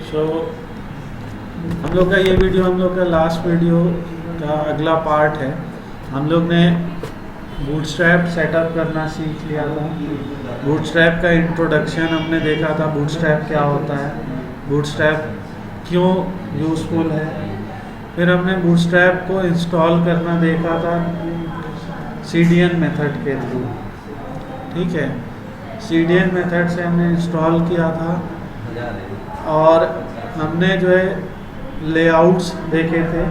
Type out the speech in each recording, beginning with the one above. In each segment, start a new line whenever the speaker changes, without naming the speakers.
सो हम लोग का ये वीडियो हम लोग का लास्ट वीडियो का अगला पार्ट है। हम लोग ने बूटस्ट्रैप सेटअप करना सीख लिया था। बूटस्ट्रैप का इंट्रोडक्शन हमने देखा था, बूटस्ट्रैप क्या होता है, बूटस्ट्रैप क्यों यूज़फुल है। फिर हमने बूटस्ट्रैप को इंस्टॉल करना देखा था CDN मेथड के थ्रू। ठीक है, CDN मेथड से हमने इंस्टॉल किया था और हमने जो है लेआउट्स देखे थे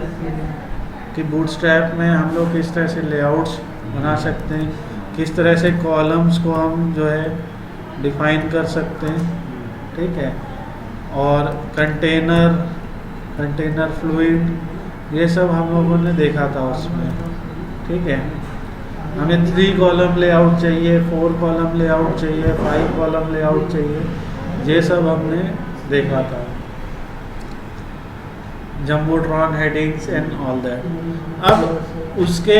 कि बूटस्ट्रैप में हम लोग किस तरह से लेआउट्स बना सकते हैं, किस तरह से कॉलम्स को हम जो है डिफाइन कर सकते हैं। ठीक है, और कंटेनर फ्लूइड, ये सब हम लोगों ने देखा था उसमें। ठीक है, हमें 3 कॉलम लेआउट चाहिए, 4 कॉलम लेआउट चाहिए, 5 कॉलम लेआउट चाहिए, ये सब हमने देखा था। Jumbotron headings and all that. अब उसके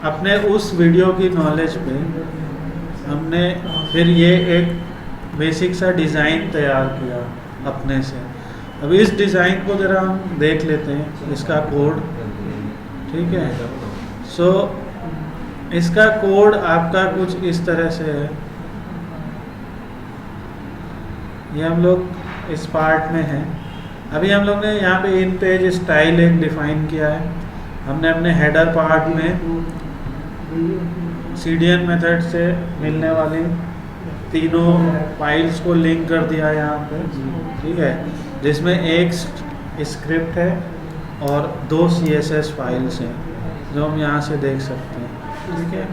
अपने उस वीडियो की नॉलेज पे हमने फिर ये एक बेसिक सा डिज़ाइन तैयार किया अपने से। अब इस डिज़ाइन को ज़रा हम देख लेते हैं, इसका कोड। ठीक है, सो इसका कोड आपका कुछ इस तरह से है। ये हम लोग इस पार्ट में हैं। अभी हम लोग ने यहाँ पे इन पेज स्टाइल एक डिफाइन किया है। हमने अपने हेडर पार्ट में CDN मेथड से मिलने वाली तीनों फाइल्स को लिंक कर दिया है यहाँ पे। ठीक है, जिसमें एक स्क्रिप्ट है और 2 CSS फाइल्स हैं जो हम यहाँ से देख सकते हैं। ठीक है,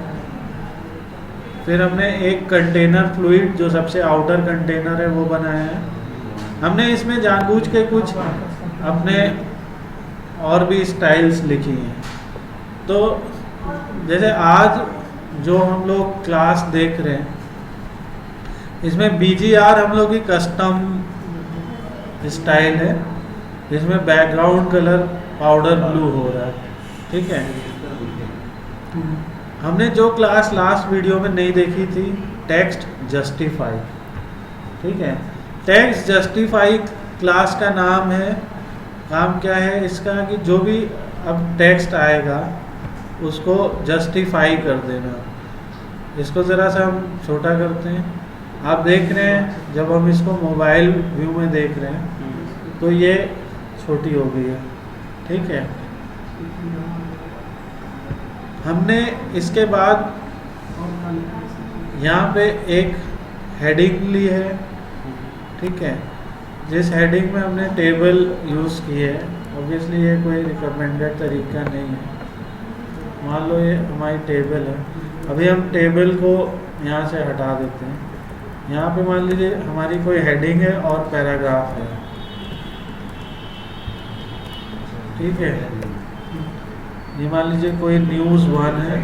फिर हमने एक कंटेनर फ्लूइड जो सबसे आउटर कंटेनर है वो बनाया है। हमने इसमें जानबूझ के कुछ अपने और भी स्टाइल्स लिखी हैं। तो जैसे आज जो हम लोग क्लास देख रहे हैं, इसमें BGR हम लोग की कस्टम स्टाइल है, जिसमें बैकग्राउंड कलर पाउडर ब्लू हो रहा है। ठीक है, हमने जो क्लास लास्ट वीडियो में नहीं देखी थी, टेक्स्ट जस्टिफाई। ठीक है, टेक्स्ट जस्टिफाई क्लास का नाम है। काम क्या है इसका कि जो भी अब टेक्स्ट आएगा उसको जस्टिफाई कर देना। इसको ज़रा सा हम छोटा करते हैं। आप देख रहे हैं जब हम इसको मोबाइल व्यू में देख रहे हैं तो ये छोटी हो गई है। ठीक है, हमने इसके बाद यहाँ पे एक हेडिंग ली है। ठीक है, जिस हेडिंग में हमने टेबल यूज़ की है। ऑब्वियसली ये कोई रिकमेंडेड तरीका नहीं है। मान लो ये हमारी टेबल है, अभी हम टेबल को यहाँ से हटा देते हैं। यहाँ पे मान लीजिए हमारी कोई हेडिंग है और पैराग्राफ है। ठीक है, ये मान लीजिए कोई न्यूज़ 1 है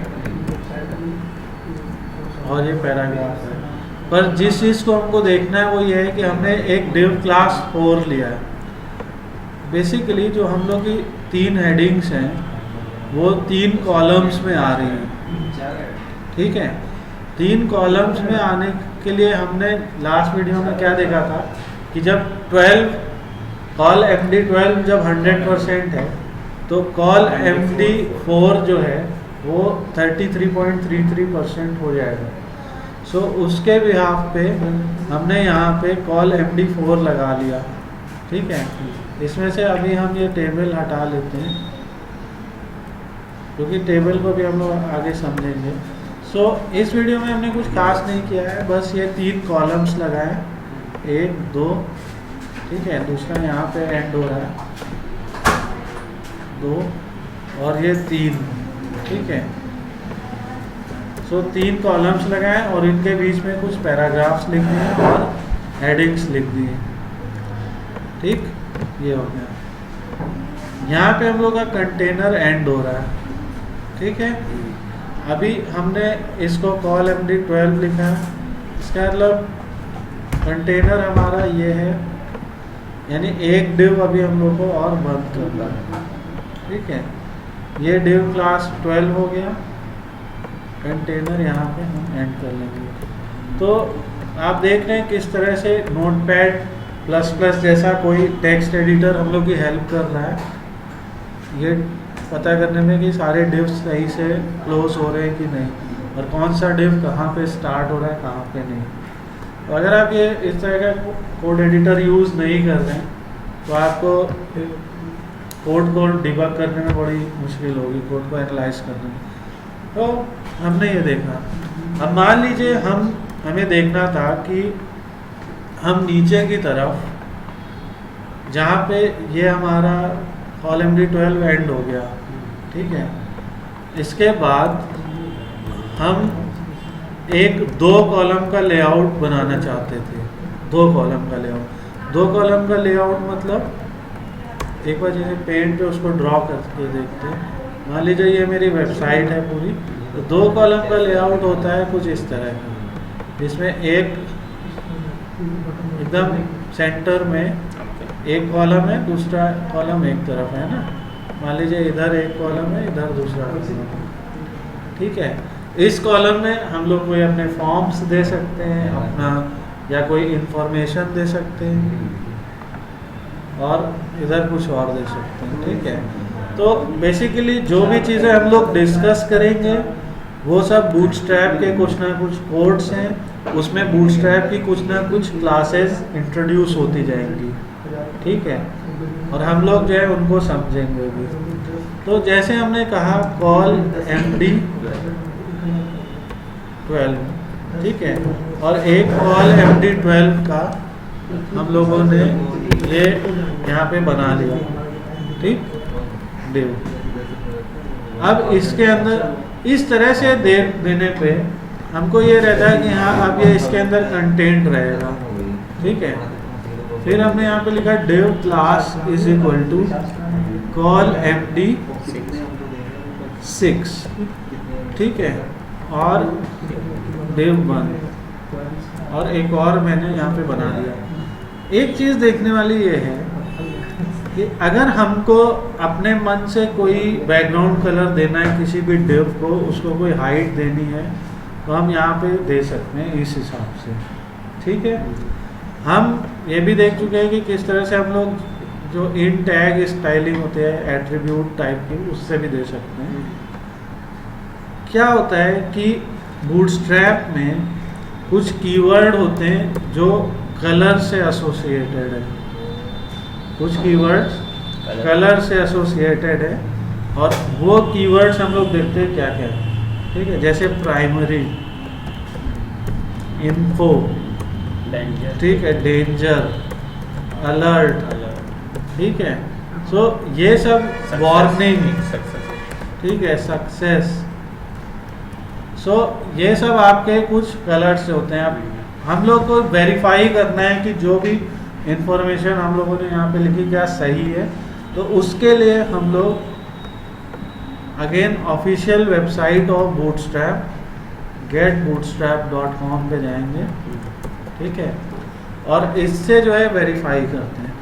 और ये पैराग्राफ है। पर जिस चीज़ को हमको देखना है वो ये है कि हमने एक div क्लास 4 लिया है। बेसिकली जो हम लोग की 3 हेडिंग्स हैं वो 3 कॉलम्स में आ रही हैं। ठीक है, 3 कॉलम्स में आने के लिए हमने लास्ट वीडियो में क्या देखा था कि जब 12 कॉल MD12 जब 100% है तो कॉल MD4 जो है वो 33.33% हो जाएगा। सो उसके बिहाफ पे हमने यहाँ पे कॉल MD4 लगा लिया। ठीक है, इसमें से अभी हम ये टेबल हटा लेते हैं क्योंकि टेबल को भी हम लोग आगे समझेंगे। सो इस वीडियो में हमने कुछ खास नहीं किया है, बस ये 3 कॉलम्स लगाए, 1 2। ठीक है, दूसरा यहाँ पे एंड हो रहा है 2 और ये 3। ठीक है, सो 3 कॉलम्स लगाए और इनके बीच में कुछ पैराग्राफ्स लिख दिए और हेडिंग्स लिख दिए। ठीक, ये हो गया। यहाँ पे हम लोग का कंटेनर एंड हो रहा है। ठीक है, अभी हमने इसको कॉल MD12 लिखा है। इसका मतलब कंटेनर हमारा ये है, यानी एक div अभी हम लोग को और बंद करना है। ठीक है, ये div क्लास 12 हो गया। कंटेनर यहाँ पे हम एंड कर लेंगे। तो आप देख रहे हैं किस तरह से नोटपैड प्लस प्लस जैसा कोई टेक्स्ट एडिटर हम लोग की हेल्प कर रहा है ये पता करने में कि सारे डिव्स सही से क्लोज हो रहे हैं कि नहीं और कौन सा डिव कहाँ पे स्टार्ट हो रहा है कहाँ पे नहीं। तो अगर आप ये इस तरह का कोड एडिटर यूज़ नहीं कर रहे हैं तो आपको कोड को डिबग करने में बड़ी मुश्किल होगी, कोड को एनालाइज करने में। तो हमने ये देखा। अब मान लीजिए हमें देखना था कि हम नीचे की तरफ जहाँ पे ये हमारा कॉलम D12 एंड हो गया, ठीक है, इसके बाद हम एक 2 कॉलम का लेआउट बनाना चाहते थे। 2 कॉलम का लेआउट, 2 कॉलम का लेआउट मतलब एक बार जैसे पेंट पे उसको ड्रॉ करके देखते हैं। मान लीजिए ये मेरी वेबसाइट है पूरी, तो 2 कॉलम का लेआउट होता है कुछ इस तरह का, जिसमें एक एकदम सेंटर में एक कॉलम है, दूसरा कॉलम एक तरफ है ना। मान लीजिए इधर एक कॉलम है, इधर दूसरा कॉलम है, ठीक है। इस कॉलम में हम लोग कोई अपने फॉर्म्स दे सकते हैं अपना, या कोई इंफॉर्मेशन दे सकते हैं, और इधर कुछ और दे सकते हैं, ठीक है। तो बेसिकली जो भी चीज़ें हम लोग डिस्कस करेंगे वो सब बूटस्ट्रैप के कुछ ना कुछ कोड्स हैं, उसमें बूटस्ट्रैप की कुछ ना कुछ क्लासेस इंट्रोड्यूस होती जाएंगी, ठीक है, और हम लोग जो है उनको समझेंगे भी। तो जैसे हमने कहा कॉल MD12, ठीक है, और एक कॉल MD12 का हम लोगों ने ये यहाँ पे बना लिया, ठीक, डिव। अब इसके अंदर इस तरह से देने पे हमको ये रहता है कि हाँ अब ये इसके अंदर कंटेंट रहेगा, ठीक है। फिर हमने यहाँ पे लिखा div class is equal to col MD6, ठीक है, और div1, और एक और मैंने यहाँ पे बना दिया। एक चीज़ देखने वाली ये है कि अगर हमको अपने मन से कोई बैकग्राउंड कलर देना है किसी भी डिव को, उसको कोई हाइट देनी है, तो हम यहाँ पे दे सकते हैं इस हिसाब से, ठीक है। हम ये भी देख चुके हैं कि किस तरह से हम लोग जो इन टैग स्टाइलिंग होते हैं एट्रीब्यूट टाइप की, उससे भी दे सकते हैं। क्या होता है कि बूटस्ट्रैप में कुछ कीवर्ड होते हैं जो कलर से एसोसिएटेड है, कुछ कीवर्ड्स कलर से एसोसिएटेड है, और वो कीवर्ड्स हम लोग देखते हैं क्या क्या है, ठीक है। जैसे प्राइमरी, इन्फो, ठीक है, डेंजर, अलर्ट, ठीक है। सो ये सब वार्निंग, ठीक है, सक्सेस, सो ये सब आपके कुछ कलर से होते हैं। अब हम लोग को वेरीफाई करना है कि जो भी इंफॉर्मेशन हम लोगों ने यहाँ पे लिखी क्या सही है, तो उसके लिए हम लोग again official website of bootstrap getbootstrap.com पे जाएंगे, ठीक है, और इससे जो है वेरीफाई करते हैं।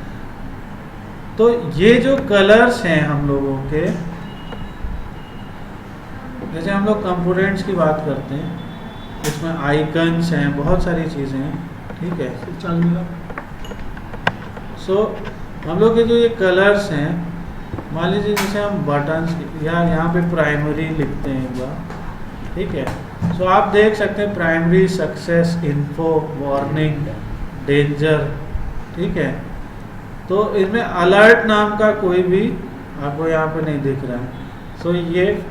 तो ये जो कलर्स हैं हम लोगों के, जैसे हम लोग कंपोनेंट्स की बात करते हैं, इसमें आइकन्स हैं, बहुत सारी चीज़ें हैं, ठीक है। सो हम लोग के जो ये कलर्स हैं, मान लीजिए जैसे हम बटन्स या यहाँ पे प्राइमरी लिखते हैं एक बार, ठीक है। सो आप देख सकते हैं primary, success, info, warning, danger, ठीक है। तो इसमें अलर्ट नाम का कोई भी आपको यहाँ पे नहीं दिख रहा है, सो ये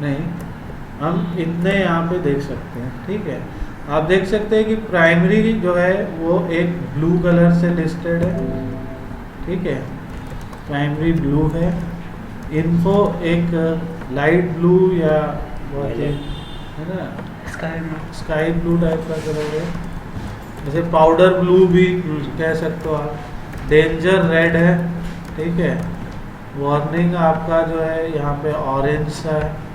नहीं, हम इतने यहाँ पे देख सकते हैं, ठीक है। आप देख सकते हैं कि प्राइमरी जो है वो एक ब्लू कलर से लिस्टेड है, ठीक है, प्राइमरी ब्लू है। इन्फो एक लाइट ब्लू या बहुत है ना, स्काई ब्लू टाइप का कलर है, जैसे पाउडर ब्लू भी कह सकते हो आप। डेंजर रेड है, ठीक है। वार्निंग आपका जो है यहाँ पे ऑरेंज सा है,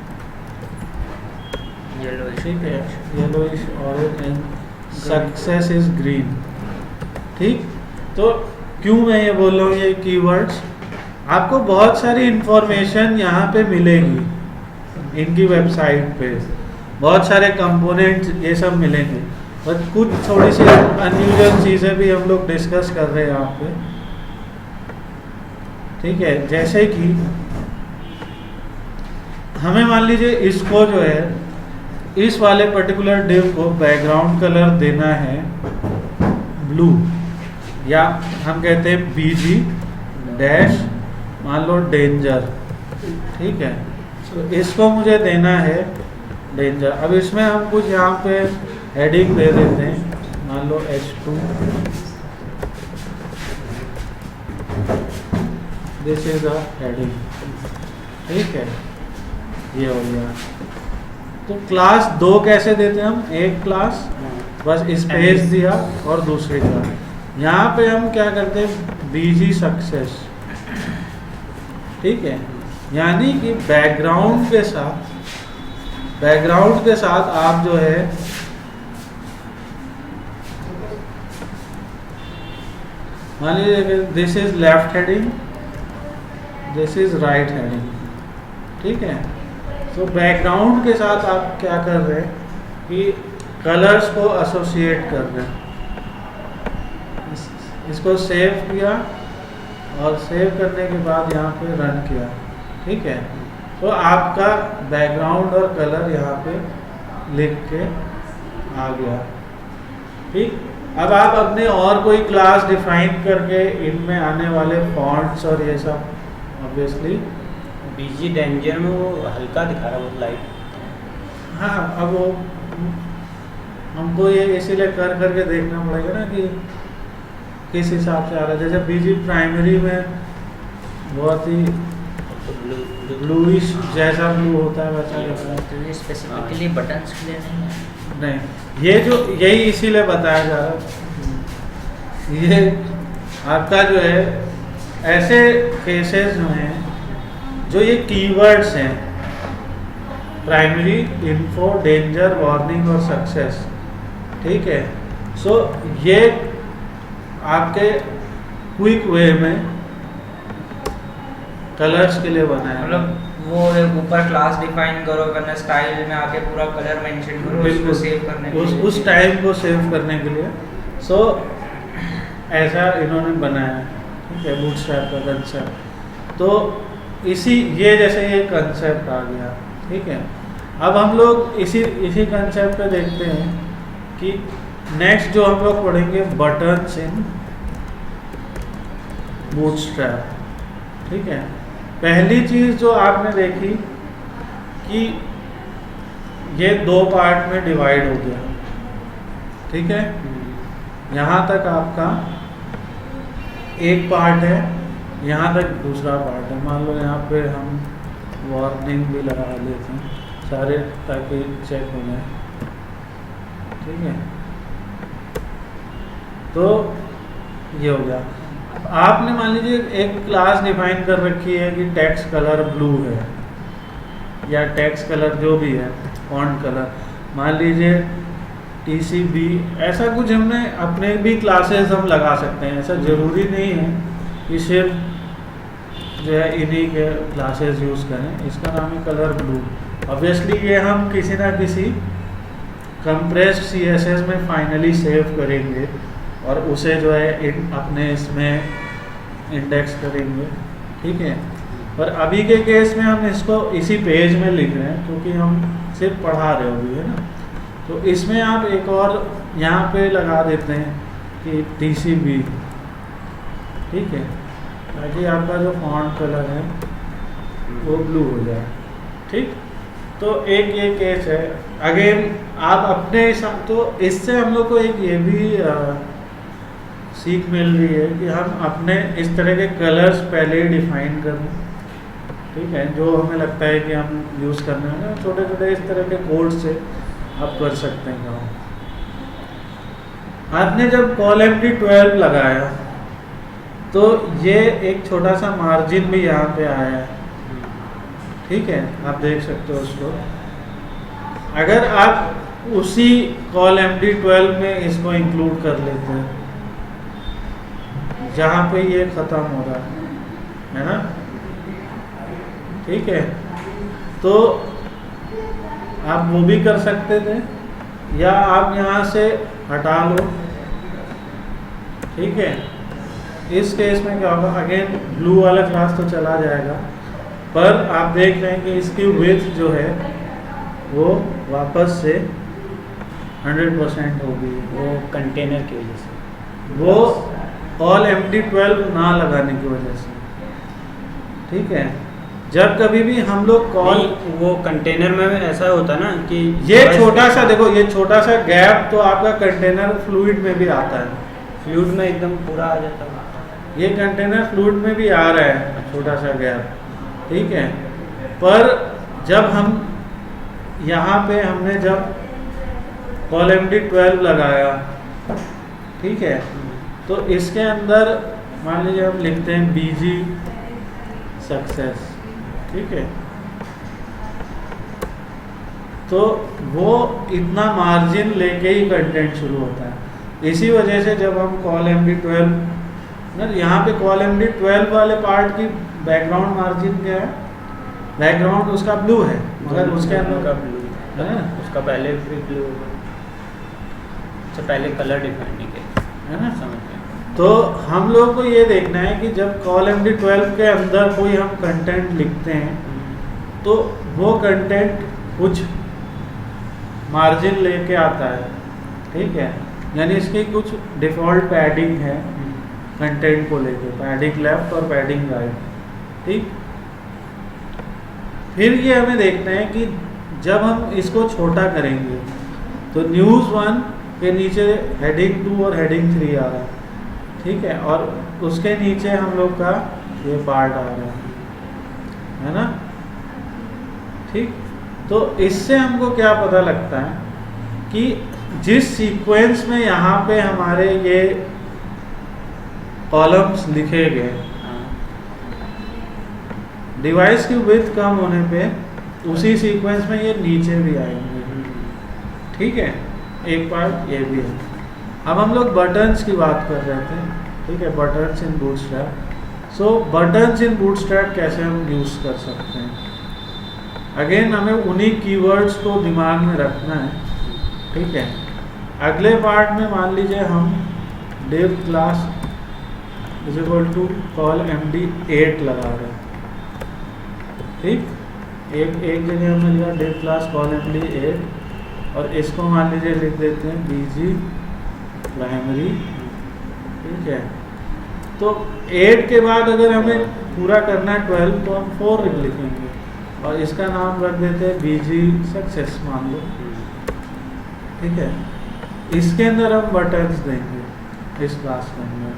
ठीक है, yellowish orange, and success is green, ठीक। तो क्यों मैं ये बोल रहा हूँ ये कीवर्ड्स, आपको बहुत सारी इंफॉर्मेशन यहाँ पे मिलेगी इनकी वेबसाइट पे, बहुत सारे कंपोनेंट्स ये सब मिलेंगे। बट कुछ थोड़ी सी अनयूजुअल चीज़ें भी हम लोग डिस्कस कर रहे हैं यहाँ पे, ठीक है। जैसे कि हमें मान लीजिए इसको जो है, इस वाले पर्टिकुलर डिव को बैकग्राउंड कलर देना है ब्लू, या हम कहते हैं बीजी डैश मान लो डेंजर, ठीक है। तो इसको मुझे देना है डेंजर। अब इसमें हम कुछ यहाँ पे हेडिंग दे देते हैं, मान लो H2, this is a heading, ठीक है, ये हो गया। तो क्लास 2 कैसे देते हैं हम, एक क्लास बस स्पेस दिया और दूसरी क्लास, यहाँ पे हम क्या करते हैं बीजी सक्सेस, ठीक है। यानी कि बैकग्राउंड के साथ आप जो है मान लीजिए this is left heading, this is right heading, ठीक है। तो बैकग्राउंड के साथ आप क्या कर रहे हैं कि कलर्स को एसोसिएट कर रहे हैं। इसको सेव किया और सेव करने के बाद यहाँ पे रन किया, ठीक है। तो आपका बैकग्राउंड और कलर यहाँ पे लिख के आ गया, ठीक। अब आप अपने और कोई क्लास डिफाइन करके इनमें आने वाले फॉन्ट्स और ये सब ऑब्वियसली
बीजी डेंजर में वो हल्का दिखा रहा है, वो लाइट।
हाँ, अब वो हमको ये इसीलिए कर करके देखना पड़ेगा ना कि किस हिसाब से आ रहा है। जैसे बीजी प्राइमरी में बहुत ही ब्लूइश जैसा ब्लू होता है वैसा दिख रहा है।
तो ये स्पेसिफिकली बटन्स के लिए नहीं है?
नहीं, ये जो यही इसीलिए बताया जा रहा है। ये आपका जो है ऐसे केसेस जो हैं, जो ये कीवर्ड्स हैं प्राइमरी, इन्फो, डेंजर, वार्निंग और सक्सेस, ठीक है। सो ये आपके क्विक वे में कलर्स के लिए बनाया,
मतलब वो ऊपर क्लास डिफाइन करो, वरना स्टाइल में आके पूरा कलर मेंशन करो, उसको सेव करने के लिए,
उस टाइम को सेव करने के लिए। सो ऐसा इन्होंने बनाया, ठीक है, बूटस्ट्रैप का कंसेप्ट। तो इसी ये जैसे ये कंसेप्ट आ गया, ठीक है। अब हम लोग इसी कंसेप्ट पे देखते हैं कि नेक्स्ट जो हम लोग पढ़ेंगे बटन्स इन बूटस्ट्रैप, ठीक है। पहली चीज़ जो आपने देखी कि ये 2 पार्ट में डिवाइड हो गया, ठीक है। यहाँ तक आपका एक पार्ट है, यहाँ तक दूसरा पार्ट है। मान लो यहाँ पे हम वार्निंग भी लगा लेते हैं सारे, ताकि चेक हो जाए, ठीक है। तो ये हो गया। आपने मान लीजिए एक क्लास डिफाइन कर रखी है कि टेक्स्ट कलर ब्लू है, या टेक्स्ट कलर जो भी है, फॉन्ट कलर मान लीजिए TCB, ऐसा कुछ हमने अपने भी क्लासेस हम लगा सकते हैं। ऐसा ज़रूरी नहीं है कि सिर्फ जो है इन्हीं के क्लासेस यूज़ करें। इसका नाम है कलर ब्लू। ऑब्वियसली ये हम किसी ना किसी कंप्रेस्ड CSS में फाइनली सेव करेंगे और उसे जो है अपने इसमें इंडेक्स करेंगे, ठीक है। पर अभी के केस में हम इसको इसी पेज में लिख रहे हैं क्योंकि हम सिर्फ पढ़ा रहे होंगे, है ना। तो इसमें आप एक और यहाँ पे लगा देते हैं कि TCB, ठीक है, ताकि आपका जो फॉन्ट कलर है वो ब्लू हो जाए, ठीक। तो एक ये केस है। अगेन आप अपने तो इससे हम लोग को एक ये भी सीख मिल रही है कि हम अपने इस तरह के कलर्स पहले ही डिफाइन कर लें, ठीक है। जो हमें लगता है कि हम यूज़ करने हैं, छोटे छोटे इस तरह के कोड से आप कर सकते हैं काम। आपने जब colMD12 लगाया तो ये एक छोटा सा मार्जिन भी यहाँ पे आया है, ठीक है, आप देख सकते हो उसको। अगर आप उसी colMD12 में इसको इंक्लूड कर लेते हैं जहाँ पे ये ख़त्म हो रहा है ना, ठीक है, तो आप वो भी कर सकते थे। या आप यहाँ से हटा लो, ठीक है। इस केस में क्या होगा, अगेन ब्लू वाला क्लास तो चला जाएगा, पर आप देख रहे हैं कि इसकी विड्थ जो है वो वापस से 100% हो गई है।
वो कंटेनर की वजह से,
वो ऑल MD12 ना लगाने की वजह से, ठीक है। जब कभी भी हम लोग कॉल,
वो कंटेनर में ऐसा होता ना कि
ये छोटा सा देखो, ये छोटा सा गैप तो आपका कंटेनर फ्लूइड में भी आता है,
फ्लूइड में एकदम पूरा आ जाता है।
ये कंटेनर फ्लूइड में भी आ रहा है छोटा सा गैप, ठीक है। पर जब हम यहाँ पे हमने जब कॉल MD12 लगाया, ठीक है, तो इसके अंदर मान लीजिए हम लिखते हैं BG सक्सेस, ठीक है। तो वो इतना मार्जिन लेके ही कंटेंट शुरू होता है। इसी वजह से जब हम कॉल MD12 ना, यहाँ पे कॉल MD12 वाले पार्ट की बैकग्राउंड मार्जिन क्या है, बैकग्राउंड उसका ब्लू है, मगर उसके अंदर
का ब्लू
है ना,
उसका पहले भी ब्लू, अच्छा पहले कलर डिफाइन नहीं किया,
है ना।
समझ गया।
तो हम लोग को ये देखना है कि जब कॉल MD12 के अंदर कोई हम कंटेंट लिखते हैं तो वो कंटेंट कुछ मार्जिन लेके आता है, ठीक है। यानी इसकी कुछ डिफ़ॉल्ट पैडिंग है कंटेंट को लेके, पैडिंग लेफ्ट और पैडिंग राइट, ठीक। फिर ये हमें देखना है कि जब हम इसको छोटा करेंगे तो News1 के नीचे हेडिंग 2 और हेडिंग 3 आ रहा है, ठीक है, और उसके नीचे हम लोग का ये पार्ट आ रहा है ना, ठीक। तो इससे हमको क्या पता लगता है कि जिस सीक्वेंस में यहाँ पे हमारे ये कॉलम्स लिखे गए, डिवाइस की विड्थ कम होने पे उसी सीक्वेंस में ये नीचे भी आएंगे, ठीक है। एक पार्ट ये भी है। अब हम लोग बटन्स की बात कर रहे थे, ठीक है, बटन्स इन बूटस्ट्रैप। सो बटन्स इन बूटस्ट्रैप कैसे हम यूज़ कर सकते हैं, अगेन हमें उन्हीं कीवर्ड्स को दिमाग में रखना है, ठीक है। अगले पार्ट में मान लीजिए हम div class is equal to col MD8 लगा रहे हैं, ठीक। एक जगह हमने लिया div क्लास कॉल MD8 और इसको मान लीजिए लिख देते हैं BG प्राइमरी, ठीक है। तो 8 के बाद अगर हमें पूरा करना है 12 तो हम 4 लिखेंगे और इसका नाम रख देते हैं BG सक्सेस मान लो, ठीक है। इसके अंदर हम बटन्स देंगे इस क्लास के अंदर।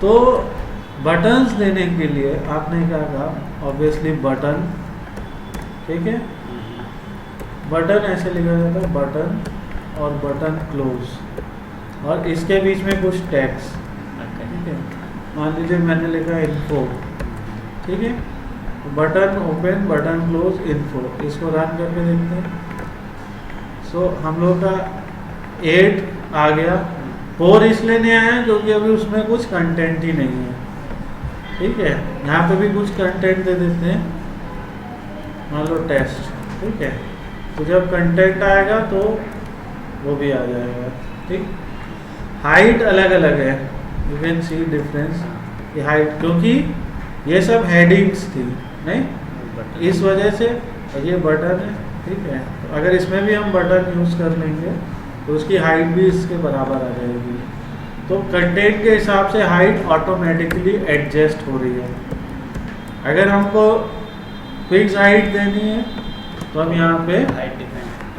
तो बटन्स देने के लिए आपने क्या कहा, ऑब्वियसली बटन, ठीक है। बटन ऐसे लिखा जाता है, बटन और बटन क्लोज और इसके बीच में कुछ टैग्स, ठीक है। मान लीजिए मैंने लिखा इन्फो, ठीक है। Button open, button close, info, इसको रन करके देखते हैं। सो हम लोग का 8 आ गया, 4 इसलिए नहीं आया क्योंकि अभी उसमें कुछ कंटेंट ही नहीं है, ठीक है। यहाँ पे भी कुछ कंटेंट दे देते हैं, मान लो टेस्ट, ठीक है। तो जब कंटेंट आएगा तो वो भी आ जाएगा, ठीक। हाइट अलग अलग है, यू कैन सी डिफरेंस, ये हाइट क्योंकि ये सब हेडिंग्स थी नहीं, इस वजह से ये बटन है, ठीक है। तो अगर इसमें भी हम बटन यूज़ कर लेंगे तो उसकी हाइट भी इसके बराबर आ जाएगी। तो कंटेंट के हिसाब से हाइट ऑटोमेटिकली एडजस्ट हो रही है। अगर हमको फिक्स हाइट देनी है तो हम यहाँ पे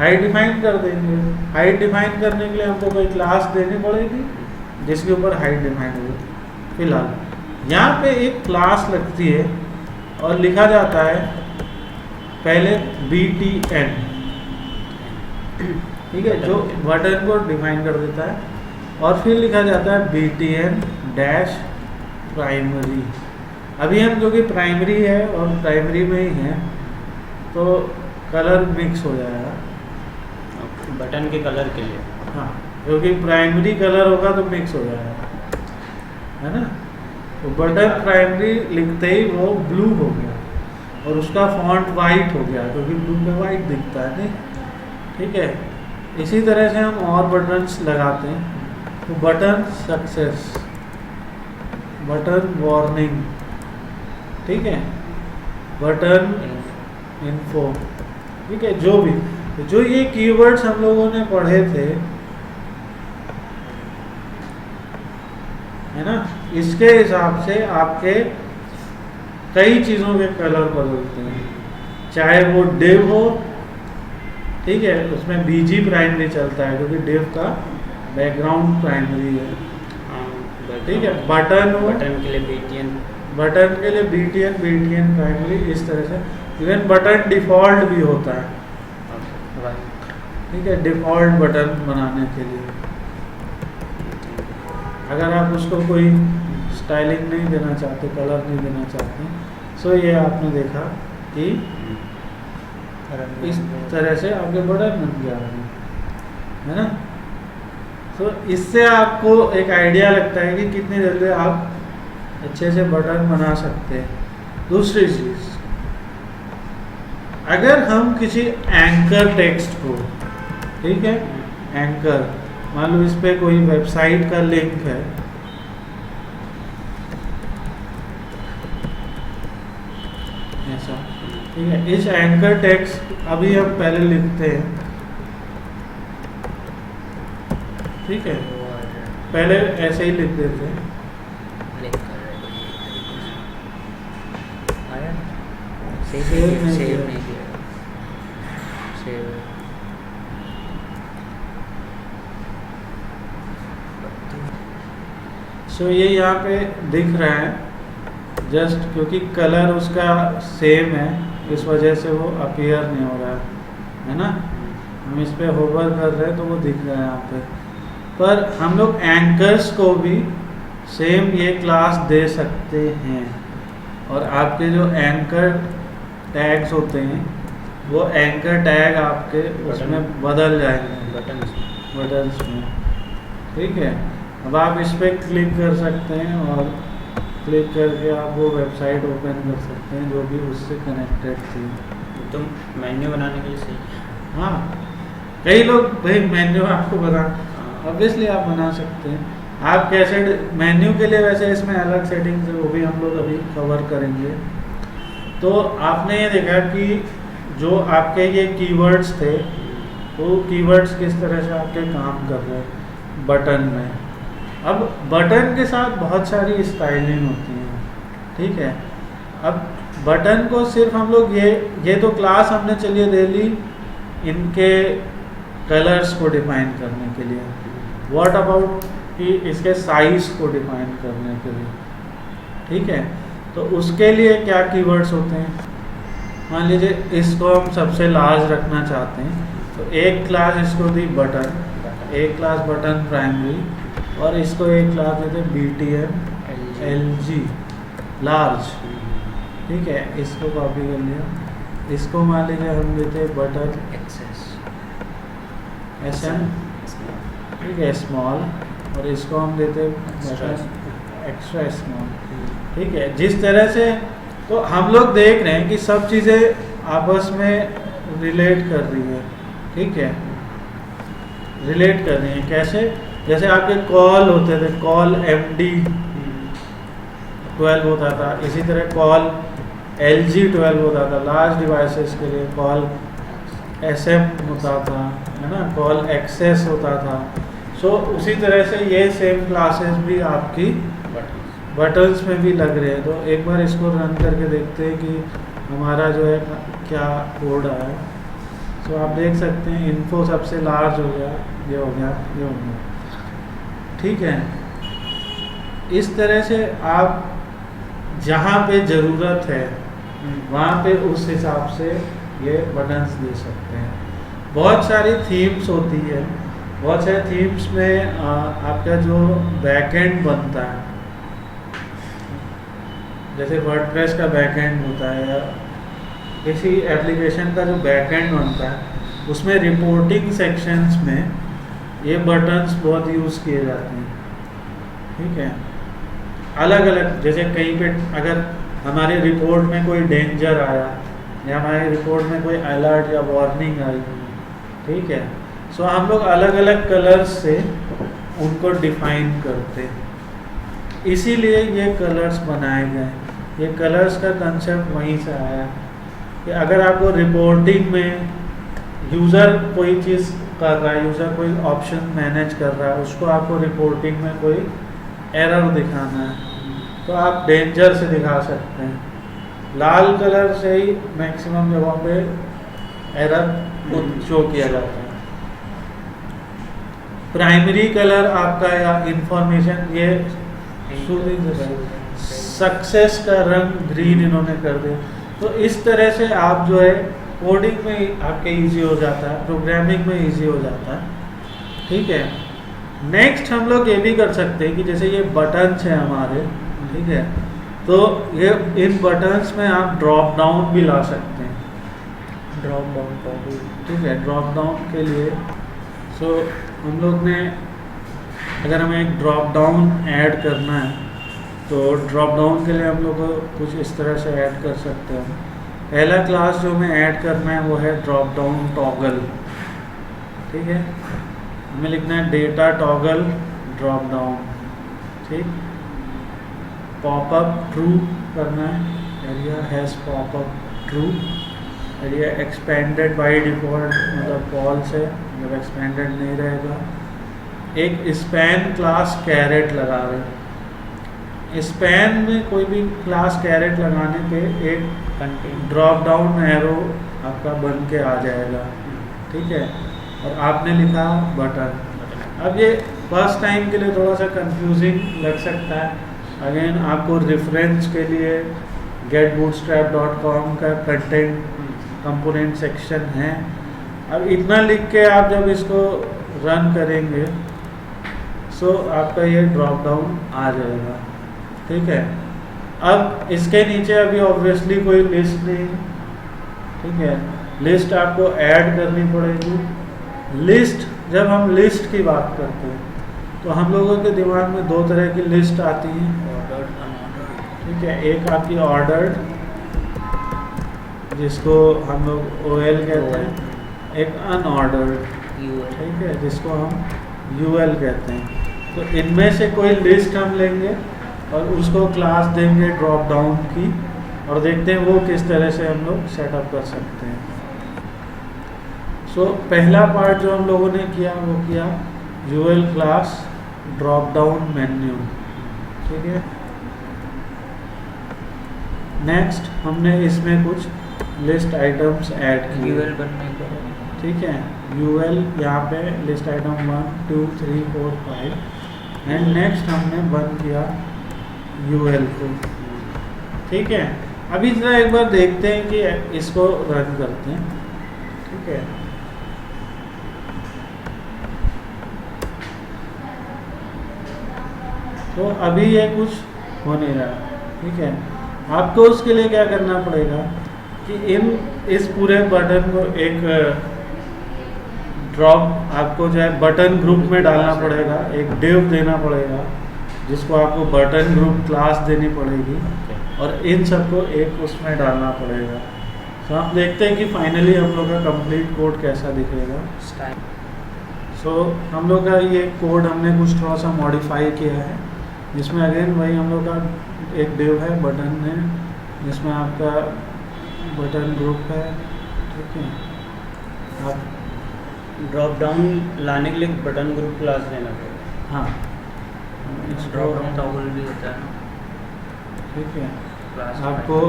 हाइट डिफाइन कर देंगे। हाइट डिफाइन करने के लिए हमको कोई क्लास देनी पड़ेगी जिसके ऊपर हाइट डिफाइन होगी। फिलहाल यहाँ पे एक क्लास लगती है और लिखा जाता है पहले BTN, ठीक है, जो बटन को डिफाइन कर देता है, और फिर लिखा जाता है BTN डैश प्राइमरी। अभी हम क्योंकि प्राइमरी है और प्राइमरी में ही है तो कलर मिक्स हो जाएगा
बटन के कलर के लिए,
हाँ, क्योंकि प्राइमरी कलर होगा तो मिक्स हो जाएगा, है ना। तो बटन प्राइमरी लिखते ही वो ब्लू हो गया और उसका फॉन्ट वाइट हो गया क्योंकि ब्लू पे वाइट दिखता है नहीं, ठीक है। इसी तरह से हम और बटन्स लगाते हैं, तो बटन सक्सेस, बटन वार्निंग, ठीक है, बटन इन्फो, ठीक है। जो भी, तो जो ये कीवर्ड्स हम लोगों ने पढ़े थे, है ना, इसके हिसाब से आपके कई चीज़ों के कलर बदलते हैं, चाहे वो डिव हो, ठीक है, उसमें बीजी प्राइमरी चलता है क्योंकि डिव का बैकग्राउंड प्राइमरी है, ठीक है। बटन हो,
बटन के लिए BTN,
बटन के लिए BTN प्राइमरी, इस तरह से। इवन बटन डिफ़ॉल्ट भी होता है, ठीक है, डिफ़ॉल्ट बटन बनाने के लिए। अगर आप उसको कोई स्टाइलिंग नहीं देना चाहते, कलर नहीं देना चाहते, सो ये आपने देखा कि इस तरह से आपके बटन बन गया है ना। तो इससे आपको एक आइडिया लगता है कि कितनी जल्दी आप अच्छे से बटन बना सकते हैं। दूसरी चीज़, अगर हम किसी एंकर टेक्स्ट को, ठीक है, एंकर, मान लो इस पे कोई वेबसाइट का लिंक है, ऐसा, ठीक है। इस एंकर टेक्स्ट अभी हम पहले लिखते हैं, ठीक है, पहले ऐसे ही लिख देते हैं, सो ये यहाँ पे दिख रहा है, जस्ट क्योंकि कलर उसका सेम है इस वजह से वो अपीयर नहीं हो रहा है ना। हम इस पे होवर कर रहे हैं तो वो दिख रहा है यहाँ पे। पर हम लोग एंकर्स को भी सेम ये क्लास दे सकते हैं, और आपके जो एंकर टैग्स होते हैं वो एंकर टैग आपके उसमें बदल जाएंगे बटन्स में, ठीक है। अब आप इस पर क्लिक कर सकते हैं और क्लिक करके आप वो वेबसाइट ओपन कर सकते हैं जो भी उससे कनेक्टेड थी।
तो मेन्यू बनाने के लिए सही।
हाँ, कई लोग भाई मेन्यू आपको बना, ऑब्वियसली आप बना सकते हैं। आप कैसे मेन्यू के लिए, वैसे इसमें अलग सेटिंग्स है, वो भी हम लोग अभी कवर करेंगे। तो आपने ये देखा कि जो आपके ये कीवर्ड्स थे, वो कीवर्ड्स किस तरह से आपके काम कर रहे हैं बटन में। अब बटन के साथ बहुत सारी स्टाइलिंग होती हैं, ठीक है। अब बटन को सिर्फ हम लोग ये तो क्लास हमने चलिए दे ली इनके कलर्स को डिफाइन करने के लिए। व्हाट अबाउट कि इसके साइज को डिफाइन करने के लिए, ठीक है। तो उसके लिए क्या कीवर्ड्स होते हैं, मान लीजिए इसको हम सबसे लार्ज रखना चाहते हैं, तो एक क्लास इसको दी बटन, एक क्लास बटन प्राइमरी, और इसको एक क्लास देते BTN LG लार्ज, ठीक है। इसको कॉपी कर लिया, इसको मान लीजिए हम देते बटन SM, ठीक है, स्मॉल, और इसको हम देते बटन एक्स्ट्रा स्मॉल, ठीक है। जिस तरह से तो हम लोग देख रहे हैं कि सब चीज़ें आपस में रिलेट कर रही है, ठीक है, रिलेट कर रही हैं। कैसे, जैसे आपके कॉल होते थे, कॉल MD 12 होता था, इसी तरह कॉल LG 12 होता था लार्ज डिवाइसेस के लिए, कॉल SM होता था, है ना, कॉल एक्सेस होता था। सो उसी तरह से ये सेम क्लासेस भी आपकी बटन्स में भी लग रहे हैं। तो एक बार इसको रन करके देखते हैं कि हमारा जो है क्या कोड आया है। तो आप देख सकते हैं इन्फो सबसे लार्ज हो गया, ये हो गया, ये हो गया, ठीक है। इस तरह से आप जहाँ पे ज़रूरत है वहाँ पे उस हिसाब से ये बटन्स दे सकते हैं। बहुत सारी थीम्स होती है, बहुत सारे थीम्स में आपका जो बैकएंड बनता है, जैसे वर्डप्रेस का बैकएंड होता है या किसी एप्लीकेशन का जो बैकएंड बनता है, उसमें रिपोर्टिंग सेक्शंस में ये बटन्स बहुत यूज़ किए जाते हैं, ठीक है। अलग अलग, जैसे कहीं पे अगर हमारी रिपोर्ट में कोई डेंजर आया या हमारी रिपोर्ट में कोई अलर्ट या वार्निंग आई, ठीक है। सो हम लोग अलग अलग कलर्स से उनको डिफाइन करते हैं, इसीलिए ये कलर्स बनाए गए। ये कलर्स का कंसेप्ट वहीं से आया कि अगर आपको रिपोर्टिंग में यूज़र कोई चीज़ कर रहा है, यूज़र कोई ऑप्शन मैनेज कर रहा है, उसको आपको रिपोर्टिंग में कोई एरर दिखाना है तो आप डेंजर से दिखा सकते हैं। लाल कलर से ही मैक्सिमम जगहों पे एरर शो किया जाता है। प्राइमरी कलर आपका या इंफॉर्मेशन, ये सक्सेस का रंग ग्रीन इन्होंने कर दिया। तो इस तरह से आप जो है कोडिंग में आपके इजी हो जाता है, प्रोग्रामिंग में इजी हो जाता है, ठीक है। नेक्स्ट हम लोग ये भी कर सकते हैं कि जैसे ये बटन्स हैं हमारे, ठीक है, तो ये इन बटन्स में आप ड्रॉप डाउन भी ला सकते हैं।
ड्रॉप डाउन,
ठीक है, ड्रॉप डाउन के लिए सो हम लोग ने, अगर हमें एक ड्रॉप डाउन ऐड करना है तो ड्रॉप डाउन के लिए हम लोग को कुछ इस तरह से ऐड कर सकते हैं। पहला क्लास जो हमें ऐड करना है वो है ड्रॉप डाउन टॉगल, ठीक है। हमें लिखना है डेटा टॉगल ड्रॉप डाउन, ठीक। पॉपअप ट्रू करना है, area has popup true, area expanded by default मतलब फॉल्स है, मतलब एक्सपेंडेड नहीं रहेगा। एक स्पैन क्लास कैरेट लगा रहे हैं। स्पैन में कोई भी क्लास कैरेट लगाने पे एक ड्रॉप डाउन एरो आपका बन के आ जाएगा, ठीक है। और आपने लिखा बटन। अब ये फर्स्ट टाइम के लिए थोड़ा सा कंफ्यूजिंग लग सकता है। अगेन आपको रेफरेंस के लिए getbootstrap.com का कंटेंट कंपोनेंट सेक्शन है। अब इतना लिख के आप जब इसको रन करेंगे सो आपका ये ड्रॉप डाउन आ जाएगा, ठीक है। अब इसके नीचे अभी ऑब्वियसली कोई लिस्ट नहीं, ठीक है, लिस्ट आपको ऐड करनी पड़ेगी। लिस्ट, जब हम लिस्ट की बात करते हैं तो हम लोगों के दिमाग में दो तरह की लिस्ट आती हैं, ठीक है। एक आपकी ऑर्डर्ड, जिसको हम लोग OL कहते हैं, एक अनऑर्डर्ड, ठीक है, जिसको हम UL कहते हैं। तो इनमें से कोई लिस्ट हम लेंगे और उसको क्लास देंगे ड्रॉप डाउन की, और देखते हैं वो किस तरह से हम लोग सेटअप कर सकते हैं। सो पहला पार्ट जो हम लोगों ने किया वो किया UL class drop down menu, ठीक है। नेक्स्ट हमने इसमें कुछ लिस्ट आइटम्स ऐड किए,
UL बनने को,
ठीक है। UL यहाँ पे लिस्ट आइटम 1 2 3 4 5 एंड नेक्स्ट हमने बंद किया UL को, ठीक है। अभी जरा एक बार देखते हैं कि इसको रन करते हैं, ठीक है। तो अभी ये कुछ हो नहीं रहा, ठीक है। आपको उसके लिए क्या करना पड़ेगा कि इस पूरे बटन को एक ड्रॉप, आपको जो है बटन ग्रुप में डालना पड़ेगा, एक डिव देना पड़ेगा जिसको आपको बटन ग्रुप क्लास देनी पड़ेगी, और इन सबको एक उसमें डालना पड़ेगा। तो आप देखते हैं कि फाइनली हम लोग का कंप्लीट कोड कैसा दिखेगा। सो हम लोग का ये कोड हमने कुछ थोड़ा सा मॉडिफाई किया है, जिसमें अगेन वही हम लोग का एक डिव है बटन है, जिसमें आपका बटन ग्रुप है, ठीक है। आप
ड्रॉप डाउन लाने के लिए बटन ग्रुप क्लास लेना पड़ेगा।
हाँ,
ड्रॉप डाउन टॉगल भी होता है ना,
ठीक है।
क्लास
आपको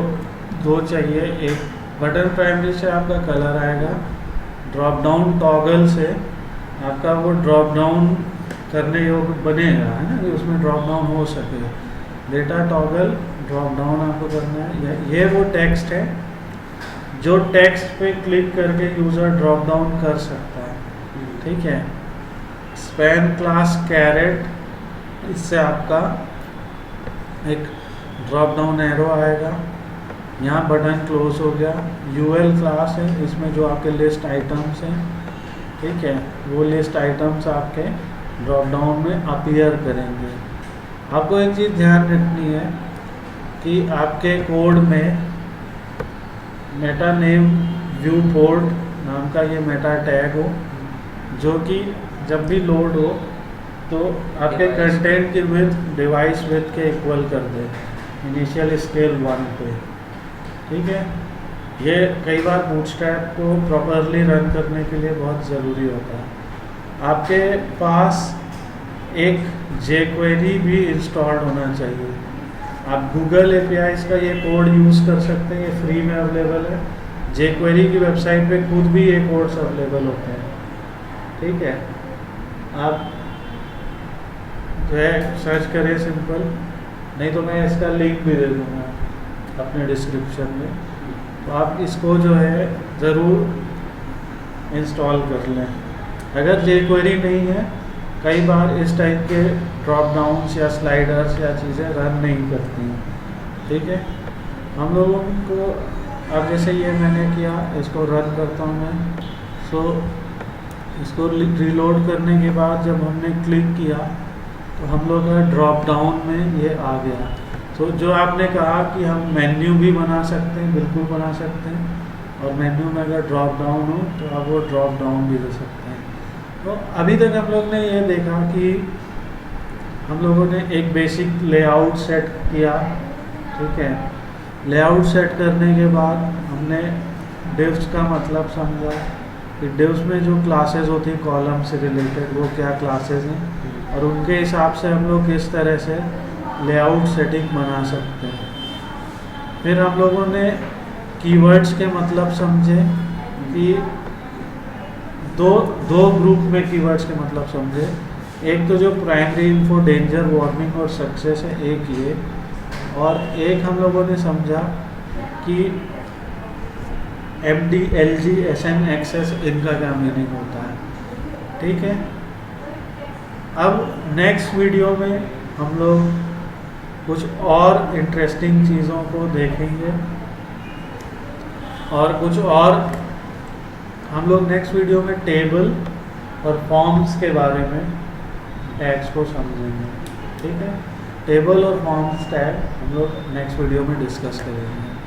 दो चाहिए, एक बटन प्राइमरी से आपका कलर आएगा, ड्रॉप डाउन टॉगल से आपका वो ड्रॉप डाउन करने योग्य बनेगा, है ना, कि उसमें ड्रॉप डाउन हो सके। डेटा टॉगल ड्रॉप डाउन आपको करना है। ये वो टेक्स्ट है जो टेक्स्ट पे क्लिक करके यूज़र ड्रॉप डाउन कर सकता है, ठीक है। स्पैन क्लास कैरेट, इससे आपका एक ड्रॉप डाउन एरो आएगा, यहाँ बटन क्लोज हो गया। UL क्लास है, इसमें जो आपके लिस्ट आइटम्स हैं, ठीक है, वो लिस्ट आइटम्स आपके ड्रॉप डाउन में अपीयर करेंगे। आपको एक चीज़ ध्यान रखनी है कि आपके कोड में मेटा नेम व्यू पोर्ट नाम का ये मेटा टैग हो, जो कि जब भी लोड हो तो आपके
Device.
कंटेंट की विड्थ डिवाइस विड्थ के इक्वल कर दे इनिशियल स्केल 1 पे। ठीक है, ये कई बार बूटस्ट्रैप को प्रॉपरली रन करने के लिए बहुत ज़रूरी होता है। आपके पास एक jQuery भी इंस्टॉल्ड होना चाहिए। आप गूगल APIs का ये कोड यूज़ कर सकते हैं, ये फ्री में अवेलेबल है। jQuery की वेबसाइट पे खुद भी ये कोड्स अवेलेबल होते हैं। ठीक है, आप जो है सर्च करें सिंपल, नहीं तो मैं इसका लिंक भी दे दूँगा अपने डिस्क्रिप्शन में, तो आप इसको जो है ज़रूर इंस्टॉल कर लें। अगर jQuery नहीं है, कई बार इस टाइप के ड्रॉप डाउन्स या स्लाइडर्स या चीज़ें रन नहीं करती हैं। ठीक है, हम लोगों को अब जैसे ये मैंने किया, इसको रन करता हूँ मैं। सो इसको रीलोड करने के बाद जब हमने क्लिक किया तो हम लोग का ड्रॉप डाउन में ये आ गया। तो जो आपने कहा कि हम मेन्यू भी बना सकते हैं, बिल्कुल बना सकते हैं, और मेन्यू में अगर ड्रॉप डाउन हो तो आप वो ड्रॉप डाउन भी दे सकते हैं। तो अभी तक हम लोग ने ये देखा कि हम लोगों ने एक बेसिक लेआउट सेट किया। ठीक है, लेआउट सेट करने के बाद हमने डिव्स का मतलब समझा कि डिव्स में जो क्लासेस होती हैं कॉलम से रिलेटेड, वो क्या क्लासेस हैं और उनके हिसाब से हम लोग किस तरह से लेआउट सेटिंग बना सकते हैं। फिर हम लोगों ने कीवर्ड्स के मतलब समझे कि दो ग्रुप में कीवर्ड्स के मतलब समझे। एक तो जो प्राइमरी इन्फो, डेंजर, वार्निंग और सक्सेस है, एक ये, और एक हम लोगों ने समझा कि MD, LG, SN, एक्सेस, इनका क्या मीनिंग होता है। ठीक है, अब नेक्स्ट वीडियो में हम लोग कुछ और इंटरेस्टिंग चीज़ों को देखेंगे और कुछ और हम लोग नेक्स्ट वीडियो में टेबल और फॉर्म्स के बारे में टैग्स को समझेंगे। ठीक है, टेबल और फॉर्म्स टैग हम लोग नेक्स्ट वीडियो में डिस्कस करेंगे।